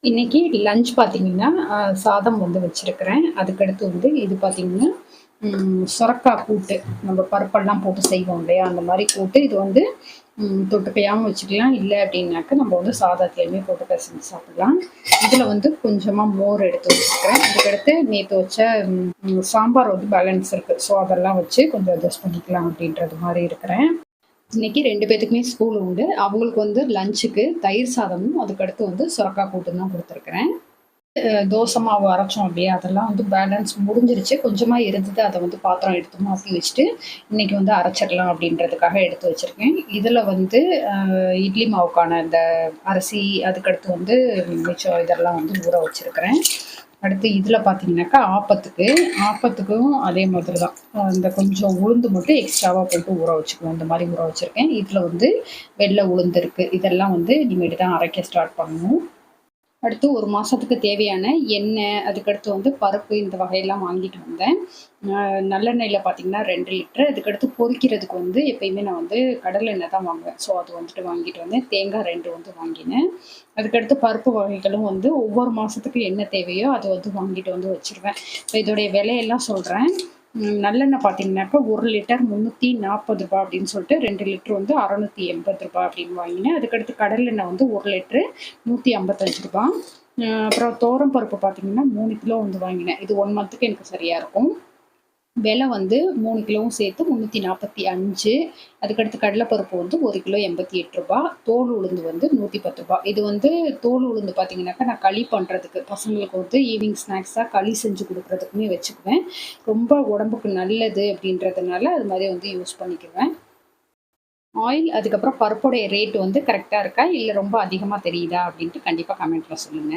இன்னைக்கு லஞ்ச் பார்த்தீங்கன்னா, சாதம் வந்து வச்சிருக்கிறேன். அதுக்கடுத்து வந்து இது பார்த்தீங்கன்னா, சொரக்கா கூட்டு. நம்ம பருப்பெல்லாம் போட்டு செய்வோம் இல்லையா? அந்த மாரி கூட்டு. இது வந்து தொட்டுக்கையாவும் வச்சுக்கலாம். இல்ல அப்டின்னாக்க நம்ம வந்து சாதத்துலயுமே போட்டு பெசஞ்சு சாப்பிடலாம். இதுல வந்து கொஞ்சமா மோர் எடுத்து வச்சுக்கிறேன். அதுக்கடுத்து நேத்து வச்ச சாம்பார் வந்து பேலன்ஸ் இருக்கு. ஸோ அதெல்லாம் வச்சு கொஞ்சம் அட்ஜஸ்ட் பண்ணிக்கலாம் அப்டின்றது மாரி இருக்கிறேன். இன்னைக்கு 2 பேத்துக்குமே ஸ்கூல் உண்டு. அவங்களுக்கு வந்து லஞ்சுக்கு தயிர் சாதமும், அதுக்கடுத்து வந்து சொரக்கா கூட்டும் தான் குடுத்துருக்கிறேன். தோசை மாவு அரைச்சோம் இல்லையா? அதெல்லாம் வந்து பேலன்ஸ் முடிஞ்சிருச்சு. கொஞ்சமா இருந்தது. அத வந்து பாத்திரம் எடுத்து மாத்தி வச்சுட்டு, இன்னைக்கு வந்து அரைச்சிடலாம் அப்படின்றதுக்காக எடுத்து வச்சிருக்கேன். இதுல வந்து இட்லி மாவுக்கான இந்த அரிசி, அதுக்கடுத்து வந்து மிச்சம் இதெல்லாம் வந்து ஊற வச்சிருக்கிறேன். அடுத்து இதில பார்த்தீங்கன்னாக்கா, ஆப்பத்துக்கும் அதே மாதிரி தான். இந்த கொஞ்சம் உளுந்து மட்டும் எக்ஸ்ட்ராவா போட்டு ஊற வச்சுக்குவோம். இந்த மாரி ஊற வச்சிருக்கேன். இதில வந்து வெள்ள உளுந்து இருக்கு. இதெல்லாம் வந்து இனிமேட்டு தான் அரைக்க ஸ்டார்ட் பண்ணணும். அடுத்து 1 மாசத்துக்கு தேவையான எண்ணெய், அதுக்கடுத்து வந்து பருப்பு இந்த வகையெல்லாம் வாங்கிட்டு வந்தேன். நல்லெண்ணெயில பார்த்தீங்கன்னா 2 லிட்டர். அதுக்கடுத்து பொரிக்கிறதுக்கு வந்து எப்பயுமே நான் வந்து கடலை எண்ணெய் தான் வாங்குவேன். ஸோ அது வந்துட்டு வாங்கிட்டு வந்தேன். தேங்காய் 2 வந்து வாங்கினேன். அதுக்கடுத்து பருப்பு வகைகளும் வந்து ஒவ்வொரு மாசத்துக்கு என்ன தேவையோ அத வந்து வாங்கிட்டு வந்து வச்சுருவேன். இப்ப இதோடைய விலையெல்லாம் சொல்றேன். நல்லெண்ணெய் பார்த்தீங்கன்னாக்கா 1 லிட்டர் ரூ. 340 அப்படின்னு சொல்லிட்டு 2 லிட்டர் வந்து ரூ. 680 அப்படின்னு வாங்கினேன். அதுக்கடுத்து கடலெண்ணெய் வந்து 1 லிட்டரு ரூ. 155. அப்புறம் துவரம் பருப்பு பார்த்தீங்கன்னா 3 கிலோ வந்து வாங்கினேன். இது 1 மந்த்துக்கு எனக்கு சரியா இருக்கும். விலை வந்து 3 கிலோவும் சேர்த்து 345. அதுக்கடுத்து கடலைப்பருப்பு வந்து 1 கிலோ ரூ. 88. தோல் உளுந்து வந்து ரூ. 110. இது வந்து தோல் உளுந்து பார்த்தீங்கன்னாக்கா, நான் களி பண்ணுறதுக்கு பசங்களுக்கு வந்து ஈவினிங் ஸ்நாக்ஸா களி செஞ்சு குடுக்குறதுக்குமே வச்சுக்குவேன். ரொம்ப உடம்புக்கு நல்லது அப்படின்றதுனால அது மாரி வந்து யூஸ் பண்ணிக்குவேன். ஆயில் அதுக்கப்புறம் பருப்புடைய ரேட் வந்து கரெக்ட்டா இருக்கா? இல்ல ரொம்ப அதிகமா தெரியுதா? அப்படின்ட்டு கண்டிப்பா கமெண்ட்ல சொல்லுங்க.